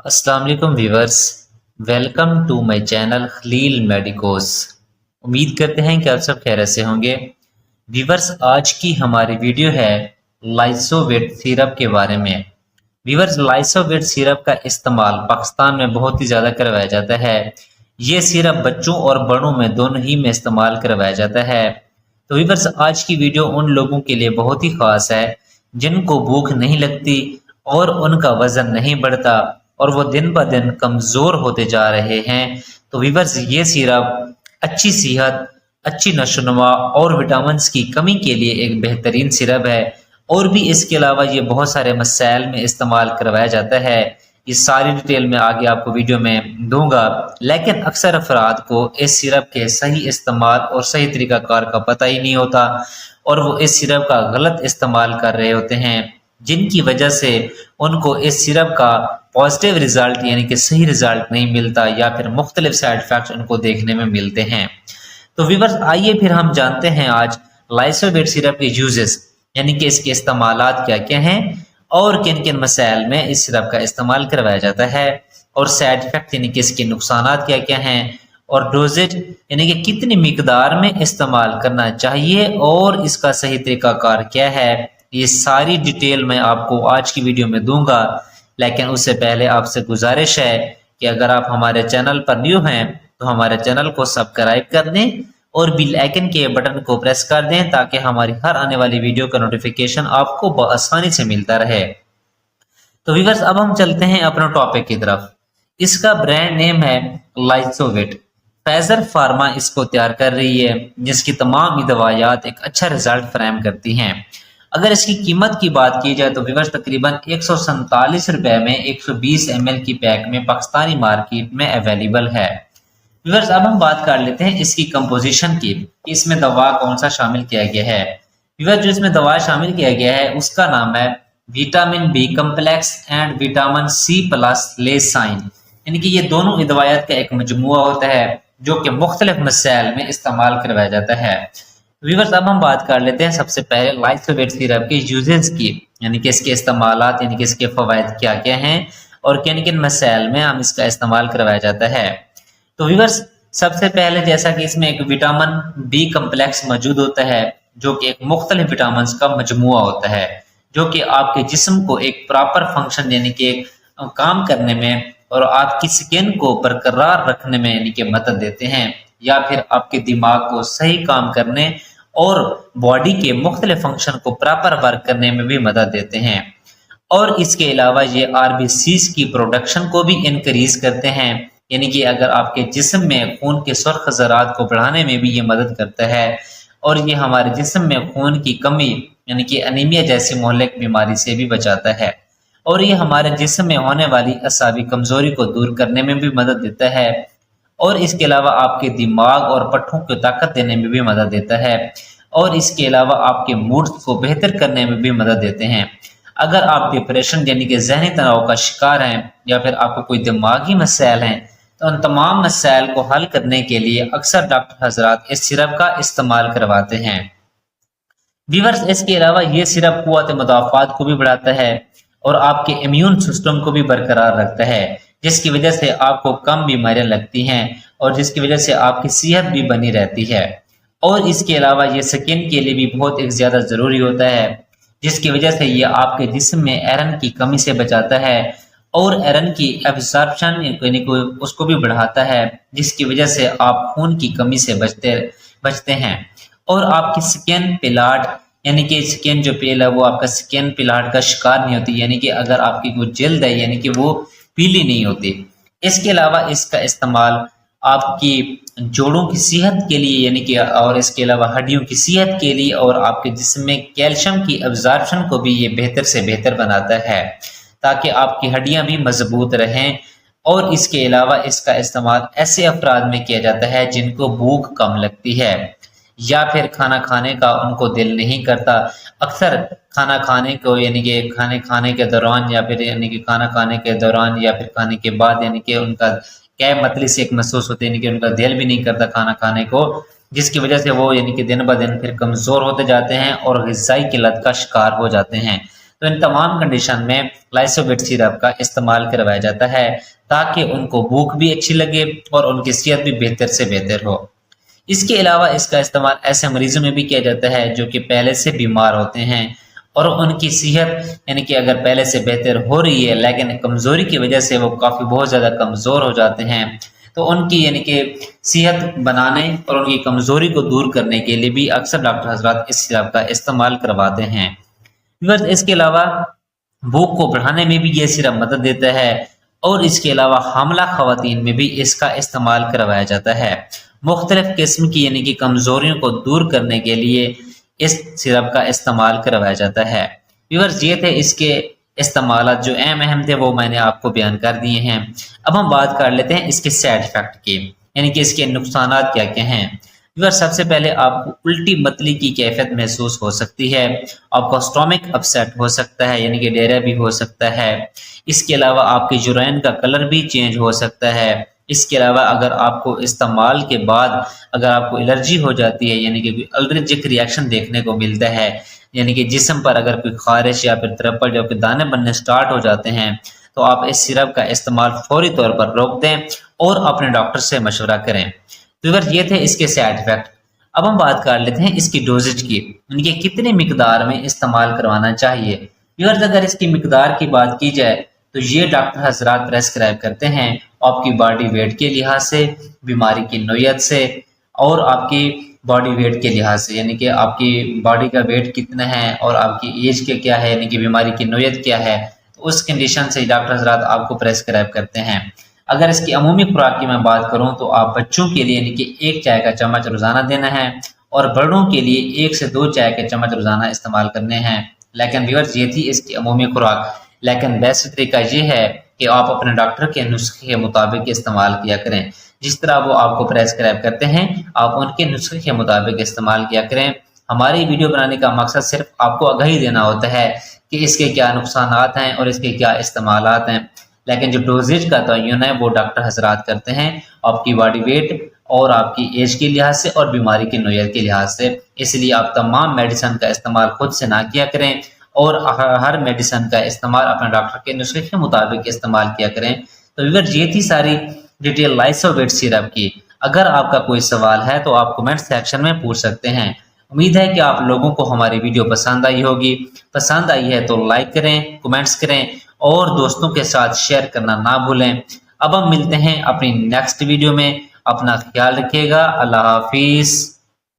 अस्सलाम वालेकुम viewers. Welcome to my channel Khalil medicos. उम्मीद करते हैं कि आप सब खैरियत से होंगे। व्यूवर्स, आज की हमारी वीडियो है लाइसोविट सिरप के बारे में। व्यूवर्स, लाइसोविट सिरप का इस्तेमाल पाकिस्तान में बहुत ही ज़्यादा करवाया जाता है। ये सिरप बच्चों और बड़ों में दोनों ही में इस्तेमाल करवाया जाता है। तो व्यूवर्स, आज की वीडियो उन लोगों के लिए बहुत ही ख़ास है जिनको भूख नहीं लगती और उनका वज़न नहीं बढ़ता और वो दिन ब दिन कमज़ोर होते जा रहे हैं। तो व्यूवर्स, ये सिरप अच्छी सेहत, अच्छी नशोनुमा और विटामिन्स की कमी के लिए एक बेहतरीन सिरप है। और भी इसके अलावा ये बहुत सारे मसाइल में इस्तेमाल करवाया जाता है। ये सारी डिटेल मैं आगे आपको वीडियो में दूंगा, लेकिन अक्सर अफराद को इस सिरप के सही इस्तेमाल और सही तरीक़ाकार का पता ही नहीं होता और वो इस सिरप का गलत इस्तेमाल कर रहे होते हैं, जिनकी वजह से उनको इस सिरप का पॉजिटिव रिजल्ट यानी कि सही रिजल्ट नहीं मिलता या फिर मुख्तलिफ साइड इफेक्ट्स उनको देखने में मिलते हैं। तो व्यूवर्स, आइए फिर हम जानते हैं आज लाइसोविट सिरप के यूजेस यानी कि इसके इस्तेमालात क्या क्या हैं और किन किन मसाइल में इस सिरप का इस्तेमाल करवाया जाता है, और साइड इफेक्ट यानी कि इसके नुकसानात क्या क्या हैं, और डोजेज यानी कि कितनी मिकदार में इस्तेमाल करना चाहिए और इसका सही तरीकाकार क्या है। ये सारी डिटेल मैं आपको आज की वीडियो में दूंगा। लेकिन उससे पहले आपसे गुजारिश है कि अगर आप हमारे चैनल पर न्यू हैं तो हमारे चैनल को सब्सक्राइब कर दें और बेल आइकन के बटन को प्रेस कर दें ताकि हमारी हर आने वाली वीडियो का नोटिफिकेशन आपको आसानी से मिलता रहे। तो व्यूअर्स, अब हम चलते हैं अपने टॉपिक की तरफ। इसका ब्रांड नेम है लाइसोविट। फाइजर फार्मा इसको तैयार कर रही है, जिसकी तमाम दवाइयात एक अच्छा रिजल्ट फराहम करती हैं। अगर इसकी कीमत की बात की जाए तो व्यूअर्स तकरीबन 147 रुपए में 120 ml की पैक में पाकिस्तानी मार्केट में अवेलेबल है। व्यूअर्स, अब हम बात कर लेते हैं इसकी कंपोजिशन की, इसमें दवा कौन सा शामिल किया गया है। व्यूअर्स, जो इसमें दवा शामिल किया गया है उसका नाम है vitamin B complex and vitamin C plus lysine, यानी कि ये दोनों दवाइयात का एक मजमुआ होता है जो कि मुख्तलिफ मसाइल में इस्तेमाल करवाया जाता है। व्यूअर्स, अब हम बात कर लेते हैं सबसे पहले लाइसोविट सिरप के यूजेस की, यानी कि इसके इस्तेमालात यानी कि इसके फवायद क्या क्या हैं और किन किन मसाइल में हम इसका इस्तेमाल करवाया जाता है। तो व्यूअर्स, सबसे पहले जैसा कि इसमें एक विटामिन बी कम्प्लेक्स मौजूद होता है जो कि एक मुख्तलिफ विटामिन का मजमुआ होता है, जो कि आपके जिस्म को एक प्रॉपर फंक्शन यानी कि काम करने में और आपकी स्किन को बरकरार रखने में यानी कि मदद देते हैं, या फिर आपके दिमाग को सही काम करने और बॉडी के मुख्तलिफ फंक्शन को प्रॉपर वर्क करने में भी मदद देते हैं। और इसके अलावा ये आरबीसीज की प्रोडक्शन को भी इंक्रीज करते हैं, यानी कि अगर आपके जिस्म में खून के सुर्ख ज़रात को बढ़ाने में भी ये मदद करता है और ये हमारे जिस्म में खून की कमी यानी कि एनीमिया जैसी मोहलिक बीमारी से भी बचाता है, और ये हमारे जिस्म में होने वाली असाबी कमजोरी को दूर करने में भी मदद देता है, और इसके अलावा आपके दिमाग और पट्ठों को ताकत देने में भी मदद देता है, और इसके अलावा आपके मूड को बेहतर करने में भी मदद देते हैं। अगर आप डिप्रेशन यानी कि जहनी तनाव का शिकार हैं या फिर आपको कोई दिमागी मसाइल हैं तो उन तमाम मसाइल को हल करने के लिए अक्सर डॉक्टर हजरात इस सिरप का इस्तेमाल करवाते हैं। व्यूअर्स, इसके अलावा ये सिरप कुव्वत मुदाफ़ात को भी बढ़ाता है और आपके इम्यून सिस्टम को भी बरकरार रखता है, जिसकी वजह से आपको कम बीमारियां लगती हैं और जिसकी वजह से आपकी सेहत भी बनी रहती है। और इसके अलावा ये स्किन के लिए भी बहुत एक ज़्यादा ज़रूरी होता है, जिसकी वजह से ये आपके जिस्म में आयरन की कमी से बचाता है और आयरन की एब्जॉर्प्शन यानी कि उसको भी बढ़ाता है, जिसकी वजह से आप खून की कमी से बचते हैं। और आपकी स्किन पिलाट यानी कि स्किन जो पेल है वो आपका स्किन पिलाट का शिकार नहीं होती, यानी कि अगर आपकी कोई जल्द है यानी कि वो पीली नहीं होती। इसके अलावा इसका इस्तेमाल आपकी जोड़ों की सेहत के लिए यानी कि और इसके अलावा हड्डियों की सेहत के लिए और आपके जिस्म में कैल्शियम की एब्जॉर्प्शन को भी ये बेहतर से बेहतर बनाता है ताकि आपकी हड्डियां भी मजबूत रहें। और इसके अलावा इसका इस्तेमाल ऐसे अफराद में किया जाता है जिनको भूख कम लगती है या फिर खाना खाने का उनको दिल नहीं करता। अक्सर खाना खाने को यानी कि खाने के दौरान या फिर यानी कि खाना खाने के दौरान या फिर खाने के बाद यानी कि उनका क्या मतली से एक महसूस होती है, यानी कि उनका दिल भी नहीं करता खाना खाने को, जिसकी वजह से वो यानी कि दिन ब दिन फिर कमज़ोर होते जाते हैं और ग़िज़ाई किल्लत का शिकार हो जाते हैं। تو ان تمام کنڈیشن میں لائسوویٹ سیرپ کا استعمال کروایا جاتا ہے تاکہ ان کو بھوک بھی اچھی لگے اور ان کی صحت بھی بہتر سے بہتر ہو۔ اس کے علاوہ اس کا استعمال ایسے مریضوں میں بھی کیا جاتا ہے جو کہ پہلے سے بیمار ہوتے ہیں اور ان کی صحت یعنی کہ اگر پہلے سے بہتر ہو رہی ہے لیکن کمزوری کی وجہ سے وہ کافی بہت زیادہ کمزور ہو جاتے ہیں، تو ان کی یعنی کہ صحت بنانے اور ان کی کمزوری کو دور کرنے کے لیے بھی اکثر ڈاکٹر حضرات اس سیرپ کا استعمال کرواتے ہیں۔ اس کے علاوہ بھوک کو بڑھانے میں بھی یہ سیرپ مدد دیتا ہے اور اس کے علاوہ حاملہ خواتین میں بھی اس کا استعمال کروایا جاتا ہے۔ مختلف قسم کی یعنی کہ کمزوریوں کو دور کرنے کے لیے اس سیرپ کا استعمال کروایا جاتا ہے۔ ویورز یہ تھے اس کے استعمالات جو اہم تھے وہ میں نے آپ کو بیان کر دیے ہیں۔ اب ہم بات کر لیتے ہیں اس کے سائیڈ افیکٹ کی، یعنی کہ اس کے نقصانات کیا کیا ہیں۔ ویورز سب سے پہلے آپ کو الٹی متلی کی کیفیت محسوس ہو سکتی ہے، آپ کا اسٹومک اپسیٹ ہو سکتا ہے یعنی کہ ڈیریا بھی ہو سکتا ہے۔ اس کے علاوہ آپ کی یورین کا کلر بھی چینج ہو سکتا ہے۔ اس کے علاوہ اگر آپ کو استعمال کے بعد اگر آپ کو الرجی ہو جاتی ہے یعنی کہ کوئی الرجک ریئیکشن دیکھنے کو ملتا ہے، یعنی کہ جسم پر اگر کوئی خارش یا پھر ترپل یا کوئی دانے بننے سٹارٹ ہو جاتے ہیں تو آپ اس سیرپ کا استعمال فوری طور پر روک دیں اور اپنے ڈاکٹر سے مشورہ کریں۔ تو یہ تھے اس کے سائیڈ افیکٹ۔ اب ہم بات کر لیتے ہیں اس کی ڈوزج کی، یعنی کہ کتنی مقدار میں استعمال کروانا چاہیے۔ اگر اس کی مقدار کی بات کی جائے تو یہ ڈاکٹر حضرات پریسکرائب کرتے ہیں آپ کی باڈی ویٹ کے لحاظ سے، بیماری کی نوعیت سے اور آپ کی باڈی ویٹ کے لحاظ سے، یعنی کہ آپ کی باڈی کا ویٹ کتنا ہے اور آپ کی ایج کے کیا ہے، یعنی کہ بیماری کی نوعیت کیا ہے، تو اس کنڈیشن سے ڈاکٹر حضرات آپ کو پریسکرائب کرتے ہیں۔ اگر اس کی عمومی خوراک کی میں بات کروں تو آپ بچوں کے لیے یعنی کہ 1 چائے کا چمچ روزانہ دینا ہے اور بڑوں کے لیے 1 سے 2 چائے کے چمچ روزانہ استعمال کرنے ہیں۔ لیکن ویورز یہ تھی اس کی عمومی خوراک، لیکن بیسٹ طریقہ یہ ہے کہ آپ اپنے ڈاکٹر کے نسخے کے مطابق استعمال کیا کریں۔ جس طرح وہ آپ کو پریسکرائب کرتے ہیں آپ ان کے نسخے کے مطابق استعمال کیا کریں۔ ہماری ویڈیو بنانے کا مقصد صرف آپ کو آگاہی دینا ہوتا ہے کہ اس کے کیا نقصانات ہیں اور اس کے کیا استعمالات ہیں، لیکن جو ڈوزیج کا تعین ہے وہ ڈاکٹر حضرات کرتے ہیں آپ کی باڈی ویٹ اور آپ کی ایج کے لحاظ سے اور بیماری کی نوعیت کے لحاظ سے۔ اس لیے آپ تمام میڈیسن کا استعمال خود سے نہ کیا کریں اور ہر میڈیسن کا استعمال اپنے ڈاکٹر کے نسخے کے مطابق استعمال کیا کریں۔ تو یہ تھی ساری ڈیٹیل لائسوویٹ سیرپ کی۔ اگر آپ کا کوئی سوال ہے تو آپ کمنٹ سیکشن میں پوچھ سکتے ہیں۔ امید ہے کہ آپ لوگوں کو ہماری ویڈیو پسند آئی ہوگی۔ پسند آئی ہے تو لائک کریں، کمنٹس کریں اور دوستوں کے ساتھ شیئر کرنا نہ بھولیں۔ اب ہم ملتے ہیں اپنی نیکسٹ ویڈیو میں، اپنا خیال رکھیے گا۔ اللہ حافظ۔